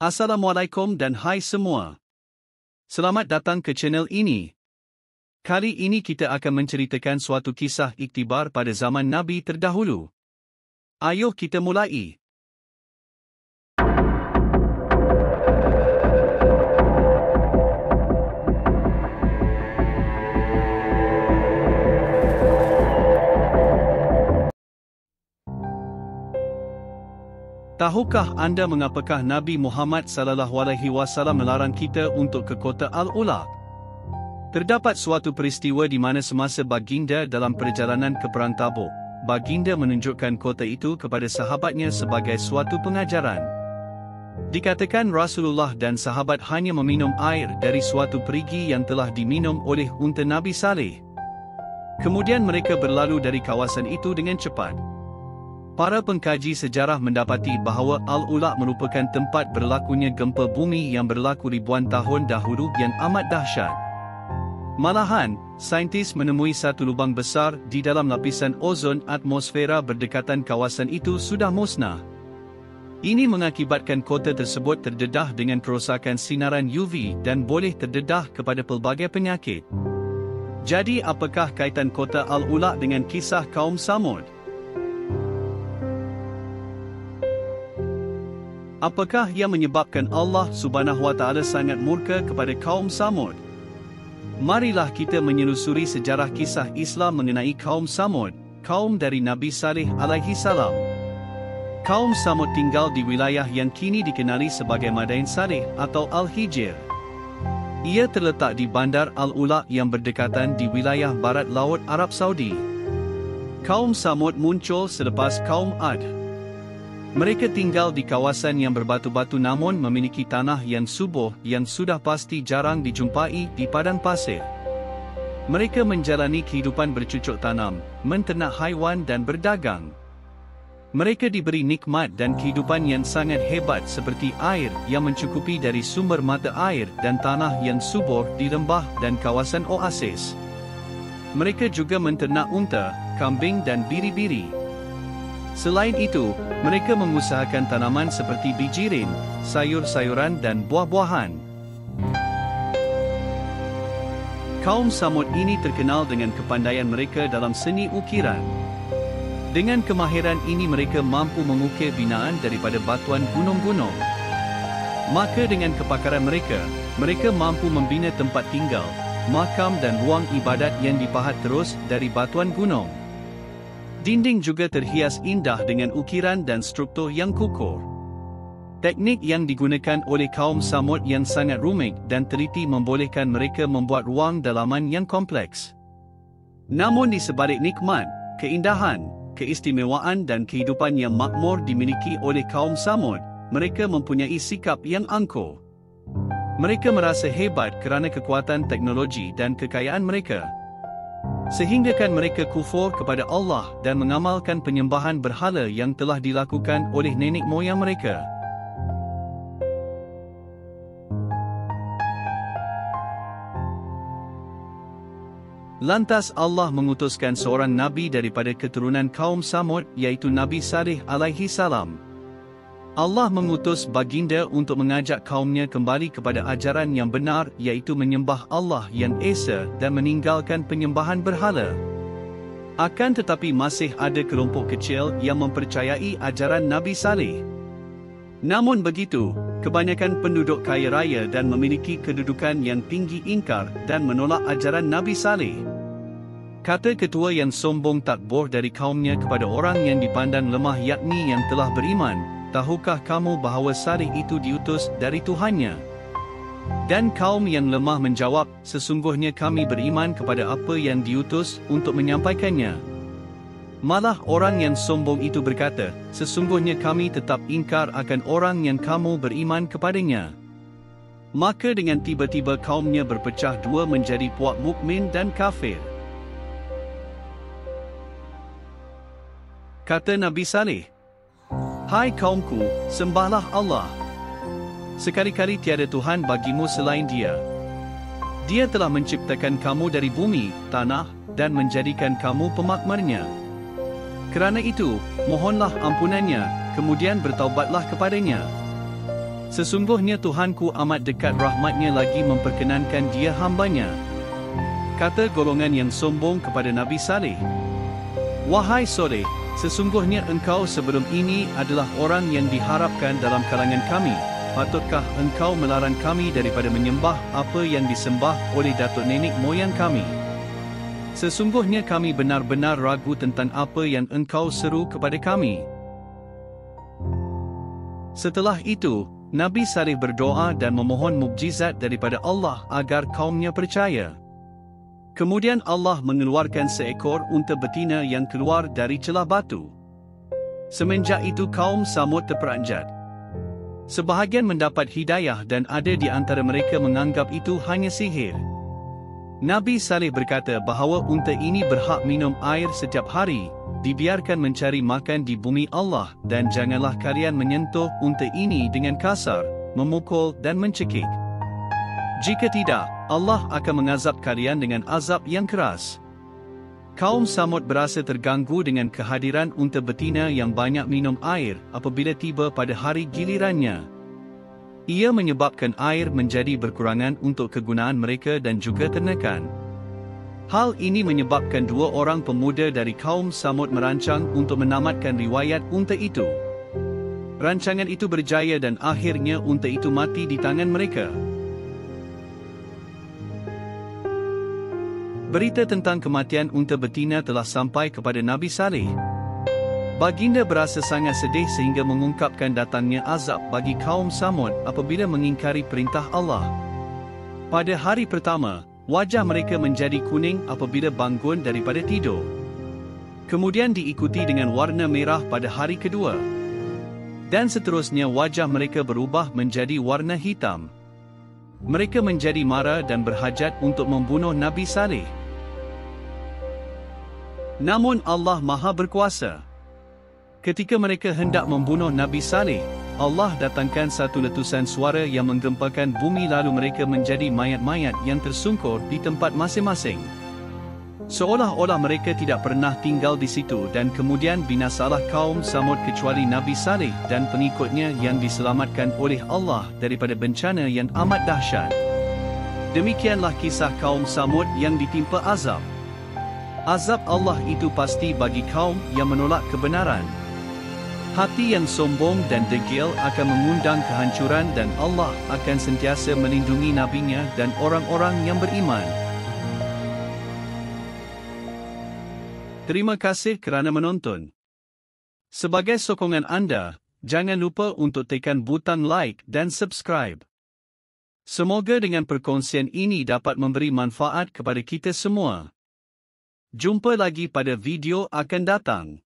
Assalamualaikum dan hai semua. Selamat datang ke channel ini. Kali ini kita akan menceritakan suatu kisah iktibar pada zaman Nabi terdahulu. Ayuh kita mulai. Tahukah anda mengapakah Nabi Muhammad SAW melarang kita untuk ke kota Al-Ula? Terdapat suatu peristiwa di mana semasa baginda dalam perjalanan ke Perang Tabuk, baginda menunjukkan kota itu kepada sahabatnya sebagai suatu pengajaran. Dikatakan Rasulullah dan sahabat hanya meminum air dari suatu perigi yang telah diminum oleh unta Nabi Saleh. Kemudian mereka berlalu dari kawasan itu dengan cepat. Para pengkaji sejarah mendapati bahawa Al-Ula merupakan tempat berlakunya gempa bumi yang berlaku ribuan tahun dahulu yang amat dahsyat. Malahan, saintis menemui satu lubang besar di dalam lapisan ozon atmosfera berdekatan kawasan itu sudah musnah. Ini mengakibatkan kota tersebut terdedah dengan kerosakan sinaran UV dan boleh terdedah kepada pelbagai penyakit. Jadi apakah kaitan kota Al-Ula dengan kisah kaum Samud? Apakah yang menyebabkan Allah Subhanahu Wa Taala sangat murka kepada kaum Samud? Marilah kita menelusuri sejarah kisah Islam mengenai kaum Samud, kaum dari Nabi Saleh alaihi salam. Kaum Samud tinggal di wilayah yang kini dikenali sebagai Madain Saleh atau Al-Hijr. Ia terletak di Bandar Al-Ula yang berdekatan di wilayah barat Laut Arab Saudi. Kaum Samud muncul selepas kaum Ad. Mereka tinggal di kawasan yang berbatu-batu namun memiliki tanah yang subur yang sudah pasti jarang dijumpai di padang pasir. Mereka menjalani kehidupan bercucuk tanam, menternak haiwan dan berdagang. Mereka diberi nikmat dan kehidupan yang sangat hebat seperti air yang mencukupi dari sumber mata air dan tanah yang subur di lembah dan kawasan oasis. Mereka juga menternak unta, kambing dan biri-biri. Selain itu, mereka mengusahakan tanaman seperti bijirin, sayur-sayuran dan buah-buahan. Kaum Samud ini terkenal dengan kepandaian mereka dalam seni ukiran. Dengan kemahiran ini mereka mampu mengukir binaan daripada batuan gunung-gunung. Maka dengan kepakaran mereka, mereka mampu membina tempat tinggal, makam dan ruang ibadat yang dipahat terus dari batuan gunung. Dinding juga terhias indah dengan ukiran dan struktur yang kukuh. Teknik yang digunakan oleh kaum Samud yang sangat rumit dan teliti membolehkan mereka membuat ruang dalaman yang kompleks. Namun di sebalik nikmat, keindahan, keistimewaan dan kehidupan yang makmur dimiliki oleh kaum Samud, mereka mempunyai sikap yang angkuh. Mereka merasa hebat kerana kekuatan teknologi dan kekayaan mereka. Sehinggakan mereka kufur kepada Allah dan mengamalkan penyembahan berhala yang telah dilakukan oleh nenek moyang mereka. Lantas Allah mengutuskan seorang Nabi daripada keturunan kaum Samud iaitu Nabi Saleh alaihi salam. Allah mengutus baginda untuk mengajak kaumnya kembali kepada ajaran yang benar iaitu menyembah Allah yang Esa dan meninggalkan penyembahan berhala. Akan tetapi masih ada kelompok kecil yang mempercayai ajaran Nabi Saleh. Namun begitu, kebanyakan penduduk kaya raya dan memiliki kedudukan yang tinggi ingkar dan menolak ajaran Nabi Saleh. Kata ketua yang sombong takbur dari kaumnya kepada orang yang dipandang lemah yakni yang telah beriman, "Tahukah kamu bahawa Saleh itu diutus dari Tuhannya?" Dan kaum yang lemah menjawab, "Sesungguhnya kami beriman kepada apa yang diutus untuk menyampaikannya." Malah orang yang sombong itu berkata, "Sesungguhnya kami tetap ingkar akan orang yang kamu beriman kepadanya." Maka dengan tiba-tiba kaumnya berpecah dua menjadi puak mukmin dan kafir. Kata Nabi Saleh, "Hai kaumku, sembahlah Allah. Sekali-kali tiada Tuhan bagimu selain Dia. Dia telah menciptakan kamu dari bumi, tanah, dan menjadikan kamu pemakmarnya. Kerana itu, mohonlah ampunannya, kemudian bertaubatlah kepadanya. Sesungguhnya Tuhanku amat dekat rahmatnya lagi memperkenankan dia hambanya. Kata golongan yang sombong kepada Nabi Saleh. Wahai Saleh, sesungguhnya engkau sebelum ini adalah orang yang diharapkan dalam kalangan kami. Patutkah engkau melarang kami daripada menyembah apa yang disembah oleh datuk nenek moyang kami? Sesungguhnya kami benar-benar ragu tentang apa yang engkau seru kepada kami. Setelah itu, Nabi Saleh berdoa dan memohon mukjizat daripada Allah agar kaumnya percaya. Kemudian Allah mengeluarkan seekor unta betina yang keluar dari celah batu. Semenjak itu kaum Samud terperanjat. Sebahagian mendapat hidayah dan ada di antara mereka menganggap itu hanya sihir. Nabi Saleh berkata bahawa unta ini berhak minum air setiap hari, dibiarkan mencari makan di bumi Allah dan janganlah kalian menyentuh unta ini dengan kasar, memukul dan mencekik. Jika tidak, Allah akan mengazab kalian dengan azab yang keras. Kaum Samud berasa terganggu dengan kehadiran unta betina yang banyak minum air apabila tiba pada hari gilirannya. Ia menyebabkan air menjadi berkurangan untuk kegunaan mereka dan juga ternakan. Hal ini menyebabkan dua orang pemuda dari kaum Samud merancang untuk menamatkan riwayat unta itu. Rancangan itu berjaya dan akhirnya unta itu mati di tangan mereka. Berita tentang kematian unta betina telah sampai kepada Nabi Saleh. Baginda berasa sangat sedih sehingga mengungkapkan datangnya azab bagi kaum Samud apabila mengingkari perintah Allah. Pada hari pertama, wajah mereka menjadi kuning apabila bangun daripada tidur. Kemudian diikuti dengan warna merah pada hari kedua. Dan seterusnya wajah mereka berubah menjadi warna hitam. Mereka menjadi marah dan berhajat untuk membunuh Nabi Saleh. Namun Allah Maha Berkuasa. Ketika mereka hendak membunuh Nabi Saleh, Allah datangkan satu letusan suara yang menggempakan bumi lalu mereka menjadi mayat-mayat yang tersungkur di tempat masing-masing. Seolah-olah mereka tidak pernah tinggal di situ dan kemudian binasalah kaum Samud kecuali Nabi Saleh dan pengikutnya yang diselamatkan oleh Allah daripada bencana yang amat dahsyat. Demikianlah kisah kaum Samud yang ditimpa azab. Azab Allah itu pasti bagi kaum yang menolak kebenaran. Hati yang sombong dan degil akan mengundang kehancuran dan Allah akan sentiasa melindungi nabinya dan orang-orang yang beriman. Terima kasih kerana menonton. Sebagai sokongan anda, jangan lupa untuk tekan butang like dan subscribe. Semoga dengan perkongsian ini dapat memberi manfaat kepada kita semua. Jumpa lagi pada video akan datang.